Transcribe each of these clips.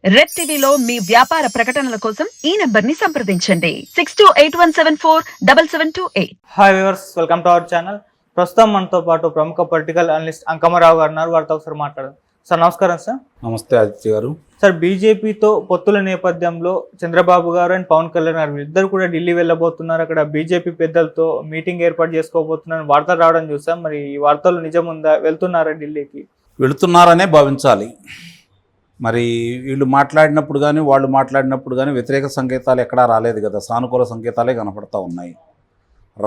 Red టీవీలో మీ వ్యాపార ప్రకటనల కోసం ఈ నెంబర్ ని సంప్రదించండి 6281747728. Hi viewers, welcome to our channel. ప్రస్తుతం మనతో పాటు ప్రముఖ పొలిటికల్ అనలిస్ట్ అంకమరావు గారు ఉన్నారు. వారితో ఒకసారి మాట్లాడదాం. సార్ నమస్కారం. సార్ నమస్తే ఆదిత్య గారు. సార్, బీజేపీతో పొత్తుల నేపథ్యంలో చంద్రబాబు గారు అండ్ పవన్ కళ్యాణ్ గారు ఇద్దరు కూడా ఢిల్లీ వెళ్ళబోతున్నారు. అక్కడ బీజేపీ పెద్దలతో మీటింగ్ ఏర్పాటు చేసుకోబోతున్నారు వార్తలు రావడం చూసాం. మరి ఈ వార్తలు నిజం ఉందా? వెళ్తున్నారా ఢిల్లీకి? వెళుతున్నారనే భావించాలి. మరి వీళ్ళు మాట్లాడినప్పుడు కానీ వాళ్ళు మాట్లాడినప్పుడు కానీ వ్యతిరేక సంకేతాలు ఎక్కడా రాలేదు కదా, సానుకూల సంకేతాలే కనపడతా ఉన్నాయి.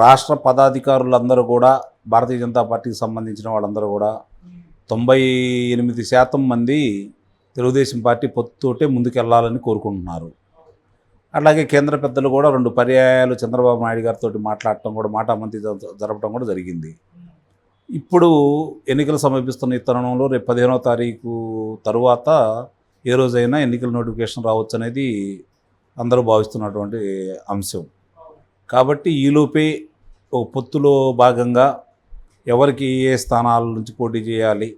రాష్ట్ర పదాధికారులందరూ కూడా, భారతీయ జనతా పార్టీకి సంబంధించిన వాళ్ళందరూ కూడా 98% మంది తెలుగుదేశం పార్టీ పొత్తుతోటే ముందుకెళ్లాలని కోరుకుంటున్నారు. అలాగే కేంద్ర పెద్దలు కూడా 2 పర్యాయాలు చంద్రబాబు నాయుడు గారితో మాట్లాడటం కూడా, మాటామంతి జరపడం కూడా జరిగింది. ఇప్పుడు ఎన్నికలు సమీపిస్తున్న ఈ తరుణంలో రేపు 15వ తారీఖు తరువాత ఏ రోజైనా ఎన్నికల నోటిఫికేషన్ రావచ్చు అనేది అందరూ భావిస్తున్నటువంటి అంశం. కాబట్టి ఈలోపే ఒక పొత్తులో భాగంగా ఎవరికి ఏ స్థానాల నుంచి పోటీ చేయాలి,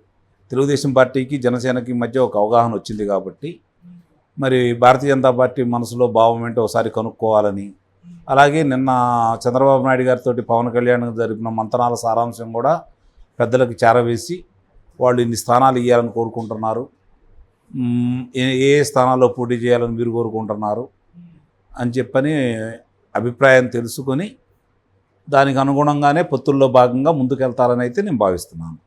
తెలుగుదేశం పార్టీకి జనసేనకి మధ్య ఒక అవగాహన వచ్చింది కాబట్టి మరి భారతీయ జనతా పార్టీ మనసులో భావం ఏంటో ఒకసారి కనుక్కోవాలని, అలాగే నిన్న చంద్రబాబు నాయుడు గారితో పవన్ కళ్యాణ్ జరిపిన మంతనాల సారాంశం కూడా పెద్దలకు చేరవేసి వాళ్ళు ఇన్ని స్థానాలు ఇవ్వాలని కోరుకుంటున్నారు, ఏ స్థానాల్లో పోటీ చేయాలని మీరు కోరుకుంటున్నారు అని చెప్పని అభిప్రాయం తెలుసుకొని దానికి అనుగుణంగానే పొత్తుల్లో భాగంగా ముందుకెళ్తారని అయితే నేను భావిస్తున్నాను.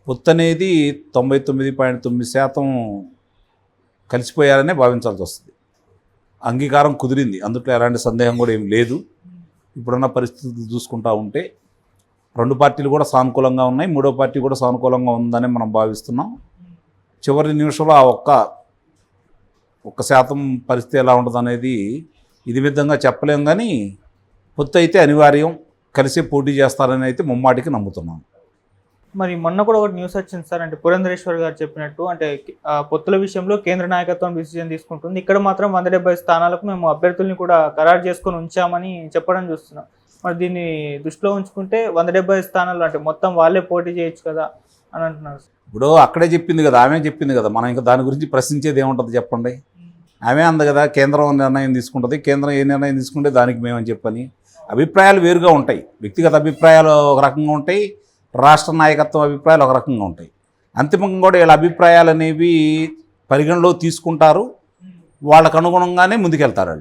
పొత్తు అనేది 99.9% కలిసిపోయారనే భావించాల్సి వస్తుంది. అంగీకారం కుదిరింది, అందులో ఎలాంటి సందేహం కూడా ఏం లేదు. ఇప్పుడున్న పరిస్థితులు చూసుకుంటా ఉంటే 2 పార్టీలు కూడా సానుకూలంగా ఉన్నాయి, 3వ పార్టీ కూడా సానుకూలంగా ఉందని మనం భావిస్తున్నాం. చివరి నిమిషంలో ఆ ఒక్క శాతం పరిస్థితి ఎలా ఉంటుంది అనేది ఇది విధంగా చెప్పలేం, కానీ పొత్తు అయితే అనివార్యం, కలిసి పోటీ చేస్తారని అయితే ముమ్మాటికి నమ్ముతున్నాం. మరి మొన్న కూడా ఒకటి న్యూస్ వచ్చింది సార్, అంటే పురంధరేశ్వర్ గారు చెప్పినట్టు, అంటే పొత్తుల విషయంలో కేంద్ర నాయకత్వం డిసిజన్ తీసుకుంటుంది, ఇక్కడ మాత్రం 170 స్థానాలకు మేము అభ్యర్థుల్ని కూడా ఖరారు చేసుకొని ఉంచామని చెప్పడం చూస్తున్నాం. మరి దీన్ని దృష్టిలో ఉంచుకుంటే 170 స్థానాలు అంటే మొత్తం వాళ్ళే పోటీ చేయొచ్చు కదా అని అంటున్నారు. ఇప్పుడు అక్కడే చెప్పింది కదా, ఆమె చెప్పింది కదా, మనం ఇంకా దాని గురించి ప్రశ్నించేది ఏముంటుంది చెప్పండి. ఆమె అంది కదా, కేంద్రం నిర్ణయం తీసుకుంటుంది, కేంద్రం ఏ నిర్ణయం తీసుకుంటే దానికి మేమని చెప్పని. అభిప్రాయాలు వేరుగా ఉంటాయి, వ్యక్తిగత అభిప్రాయాలు ఒక రకంగా ఉంటాయి, రాష్ట్ర నాయకత్వం అభిప్రాయాలు ఒక రకంగా ఉంటాయి. అంతిమంగా కూడా వీళ్ళ అభిప్రాయాలు అనేవి పరిగణలో తీసుకుంటారు, వాళ్ళకు అనుగుణంగానే ముందుకెళ్తారు.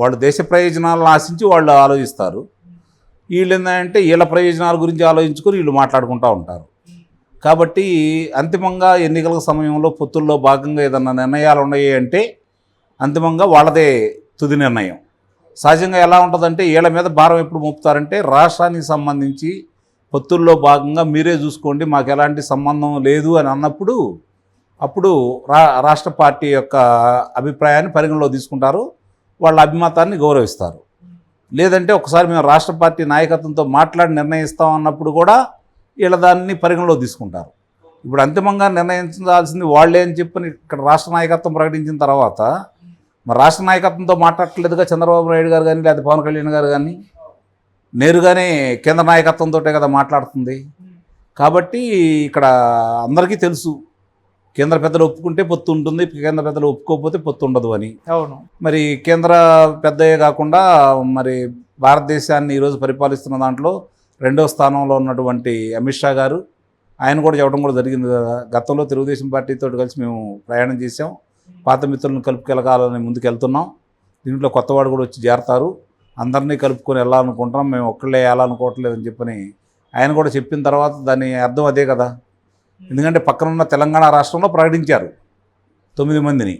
వాళ్ళు దేశ ప్రయోజనాలను ఆశించి వాళ్ళు ఆలోచిస్తారు. వీళ్ళు ఏంటంటే వీళ్ళ ప్రయోజనాల గురించి ఆలోచించుకొని వీళ్ళు మాట్లాడుకుంటూ ఉంటారు. కాబట్టి అంతిమంగా ఎన్నికల సమయంలో పొత్తుల్లో భాగంగా ఏదన్నా నిర్ణయాలు ఉన్నాయి అంటే అంతిమంగా వాళ్ళదే తుది నిర్ణయం. సహజంగా ఎలా ఉంటుందంటే వీళ్ళ మీద భారం ఎప్పుడు మోపుతారంటే రాష్ట్రానికి సంబంధించి పొత్తుల్లో భాగంగా మీరే చూసుకోండి, మాకు ఎలాంటి సంబంధం లేదు అని అన్నప్పుడు అప్పుడు రాష్ట్ర పార్టీ యొక్క అభిప్రాయాన్ని పరిగణలో తీసుకుంటారు, వాళ్ళ అభిమతాన్ని గౌరవిస్తారు. లేదంటే ఒకసారి మేము రాష్ట్ర పార్టీ నాయకత్వంతో మాట్లాడి నిర్ణయిస్తాం అన్నప్పుడు కూడా వీళ్ళ దాన్ని పరిగణలో తీసుకుంటారు. ఇప్పుడు అంతిమంగా నిర్ణయించాల్సింది వాళ్ళే అని చెప్పని ఇక్కడ రాష్ట్ర నాయకత్వం ప్రకటించిన తర్వాత మరి రాష్ట్ర నాయకత్వంతో మాట్లాడట్లేదుగా చంద్రబాబు నాయుడు గారు కానీ లేదా పవన్ కళ్యాణ్ గారు కానీ, నేరుగానే కేంద్ర నాయకత్వంతో కదా మాట్లాడుతుంది. కాబట్టి ఇక్కడ అందరికీ తెలుసు, కేంద్ర పెద్దలు ఒప్పుకుంటే పొత్తు ఉంటుంది, కేంద్ర పెద్దలు ఒప్పుకోకపోతే పొత్తు ఉండదు అని. అవును, మరి కేంద్ర పెద్దయే కాకుండా మరి భారతదేశాన్ని ఈరోజు పరిపాలిస్తున్న దాంట్లో 2వ స్థానంలో ఉన్నటువంటి అమిత్ షా గారు, ఆయన కూడా చెప్పడం కూడా జరిగింది కదా, గతంలో తెలుగుదేశం పార్టీతో కలిసి మేము ప్రయాణం చేసాం, పాత మిత్రులను కలుపుకెళ్ళగాలని ముందుకెళ్తున్నాం, దీంట్లో కొత్తవాడు కూడా వచ్చి చేరతారు, అందరినీ కలుపుకొని వెళ్ళాలనుకుంటున్నాం, మేము ఒక్కళ్ళే వెళ్ళాలనుకోవట్లేదని చెప్పని ఆయన కూడా చెప్పిన తర్వాత దాని అర్థం అదే కదా. ఎందుకంటే పక్కనున్న తెలంగాణ రాష్ట్రంలో ప్రకటించారు 9 మందిని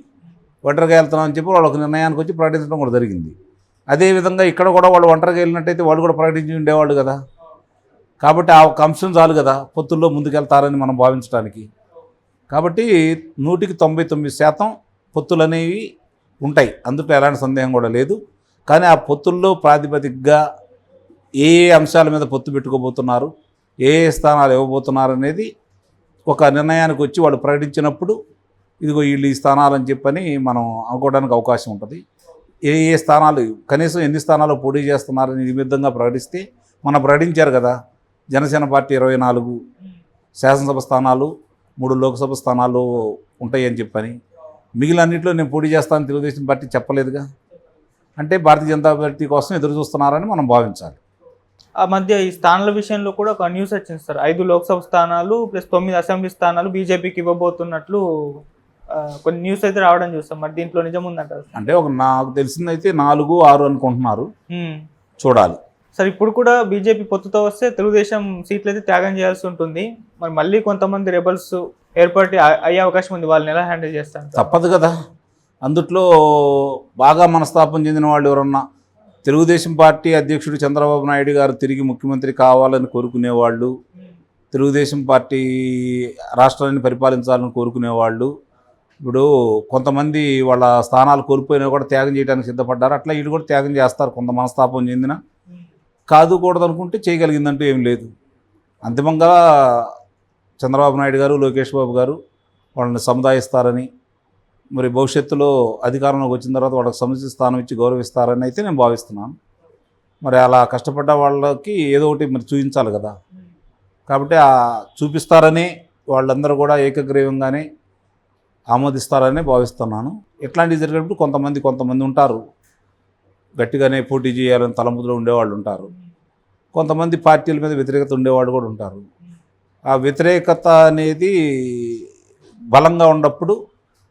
ఒంటరిగా వెళ్తున్నామని చెప్పి వాళ్ళు ఒక నిర్ణయానికి వచ్చి ప్రకటించడం కూడా జరిగింది. అదేవిధంగా ఇక్కడ కూడా వాళ్ళు ఒంటరిగా వెళ్ళినట్టయితే వాళ్ళు కూడా ప్రకటించి ఉండేవాళ్ళు కదా. కాబట్టి ఆ ఒక అంశం చాలు కదా పొత్తుల్లో ముందుకెళ్తారని మనం భావించడానికి. కాబట్టి 199% పొత్తులు అనేవి ఉంటాయి, అందులో ఎలాంటి సందేహం కూడా లేదు. కానీ ఆ పొత్తుల్లో ప్రాతిపదికగా ఏ అంశాల మీద పొత్తు పెట్టుకోబోతున్నారు, ఏ స్థానాలు ఇవ్వబోతున్నారు అనేది ఒక నిర్ణయానికి వచ్చి వాళ్ళు ప్రకటించినప్పుడు ఇదిగో వీళ్ళు ఈ స్థానాలని చెప్పని మనం అనుకోవడానికి అవకాశం ఉంటుంది. ఏ స్థానాలు, కనీసం ఎన్ని స్థానాలు పోటీ చేస్తున్నారని ఈ విధంగా ప్రకటిస్తే, మనం ప్రకటించారు కదా జనసేన పార్టీ 24 శాసనసభ స్థానాలు, 3 లోక్సభ స్థానాలు ఉంటాయని చెప్పని, మిగిలినన్నింటిలో నేను పోటీ చేస్తాను తెలుగుదేశం పార్టీ చెప్పలేదుగా. అంటే భారతీయ జనతా పార్టీ కోసం ఎదురు చూస్తున్నారని మనం భావించాలి. ఆ మధ్య ఈ స్థానాల విషయంలో కూడా ఒక న్యూస్ వచ్చింది సార్. 5 లోక్సభ స్థానాలు ప్లస్ 9 అసెంబ్లీ స్థానాలు బీజేపీకి ఇవ్వబోతున్నట్లు కొన్ని న్యూస్ అయితే రావడం చూస్తాం. మరి దీంట్లో నిజం ఉందంటారు? అంటే నాకు తెలిసిందైతే 4, 6 అనుకుంటున్నారు, చూడాలి. సార్ ఇప్పుడు కూడా బీజేపీ పొత్తుతో వస్తే తెలుగుదేశం సీట్లు అయితే త్యాగం చేయాల్సి ఉంటుంది. మరి మళ్ళీ కొంతమంది రెబల్స్ ఏర్పాటు అయ్యే అవకాశం ఉంది. వాళ్ళని ఎలా హ్యాండిల్ చేస్తారు? తప్పదు కదా. అందుట్లో బాగా మనస్తాపం చెందిన వాళ్ళు ఎవరన్నా, తెలుగుదేశం పార్టీ అధ్యక్షుడు చంద్రబాబు నాయుడు గారు తిరిగి ముఖ్యమంత్రి కావాలని కోరుకునేవాళ్ళు, తెలుగుదేశం పార్టీ రాష్ట్రాన్ని పరిపాలించాలని కోరుకునేవాళ్ళు ఇప్పుడు కొంతమంది వాళ్ళ స్థానాలు కోల్పోయినా కూడా త్యాగం చేయడానికి సిద్ధపడ్డారు. అట్లా వీళ్ళు కూడా త్యాగం చేస్తారు. కొంత మనస్తాపం చెందిన కాదుకూడదు అనుకుంటే చేయగలిగిందంటూ ఏం లేదు. అంతిమంగా చంద్రబాబు నాయుడు గారు, లోకేష్ బాబు గారు వాళ్ళని సముదాయిస్తారని, మరి భవిష్యత్తులో అధికారంలోకి వచ్చిన తర్వాత వాళ్ళకి సముచిత స్థానం ఇచ్చి గౌరవిస్తారని అయితే నేను భావిస్తున్నాను. మరి అలా కష్టపడ్డ వాళ్ళకి ఏదో ఒకటి మరి చూపించాలి కదా. కాబట్టి చూపిస్తారని వాళ్ళందరూ కూడా ఏకగ్రీవంగానే ఆమోదిస్తారని భావిస్తున్నాను. ఇట్లాంటివి జరిగినప్పుడు కొంతమంది ఉంటారు, గట్టిగానే పోటీ చేయాలని తలంపులో ఉండేవాళ్ళు ఉంటారు. కొంతమంది పార్టీల మీద వ్యతిరేకత ఉండేవాళ్ళు కూడా ఉంటారు. ఆ వ్యతిరేకత అనేది బలంగా ఉన్నప్పుడు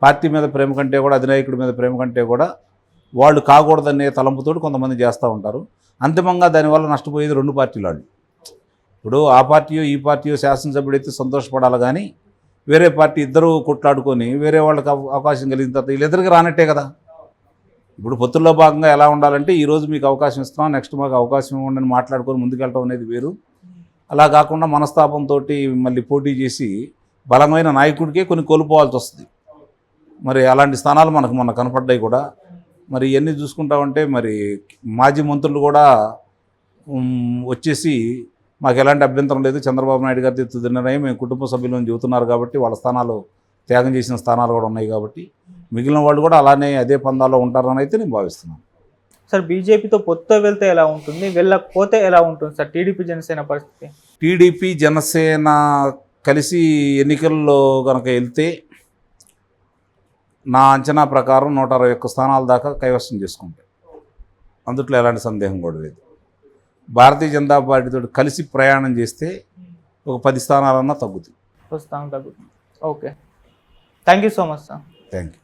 పార్టీ మీద ప్రేమ కంటే కూడా, అధినాయకుడి మీద ప్రేమ కంటే కూడా వాళ్ళు కాకూడదనే తలంపుతో కొంతమంది చేస్తూ ఉంటారు. అంతిమంగా దానివల్ల నష్టపోయేది 2 పార్టీలు వాళ్ళు. ఇప్పుడు ఆ పార్టీయో ఈ పార్టీయో శాసనసభ్యుడైతే సంతోషపడాలి, కానీ వేరే పార్టీ ఇద్దరు కొట్లాడుకొని వేరే వాళ్ళకి అవకాశం కలిగిన తర్వాత వీళ్ళిద్దరికి రానట్టే కదా. ఇప్పుడు పొత్తుల్లో భాగంగా ఎలా ఉండాలంటే, ఈరోజు మీకు అవకాశం ఇస్తున్నాం, నెక్స్ట్ మాకు అవకాశం ఇవ్వండి మాట్లాడుకొని ముందుకెళ్ళటం అనేది వేరు. అలా కాకుండా మనస్తాపంతో మళ్ళీ పోటీ చేసి బలమైన నాయకుడికే కొన్ని కోల్పోవాల్సి వస్తుంది. మరి అలాంటి స్థానాలు మొన్న కనపడ్డాయి కూడా. మరి ఇవన్నీ చూసుకుంటామంటే మరి మాజీ మంత్రులు కూడా వచ్చేసి మాకు ఎలాంటి అభ్యంతరం లేదు, చంద్రబాబు నాయుడు గారి తుది నిర్ణయం మేము కుటుంబ సభ్యులను చెబుతున్నారు కాబట్టి వాళ్ళ స్థానాలు త్యాగం చేసిన స్థానాలు కూడా ఉన్నాయి కాబట్టి మిగిలిన వాళ్ళు కూడా అలానే అదే పందాల్లో ఉంటారని అయితే నేను భావిస్తున్నాను. సార్ బీజేపీతో పొత్తు వెళ్తే ఎలా ఉంటుంది, వెళ్ళకపోతే ఎలా ఉంటుంది సార్ టీడీపీ జనసేన పరిస్థితి? టీడీపీ జనసేన కలిసి ఎన్నికల్లో కనుక వెళ్తే నా అంచనా ప్రకారం 161 స్థానాల దాకా కైవసం చేసుకుంటాయి. అందుట్లో ఎలాంటి సందేహం కూడా లేదు. భారతీయ జనతా పార్టీతో కలిసి ప్రయాణం చేస్తే ఒక 10 స్థానాలన్నా తగ్గుతుంది. Okay, thank you so much sir. Thank you.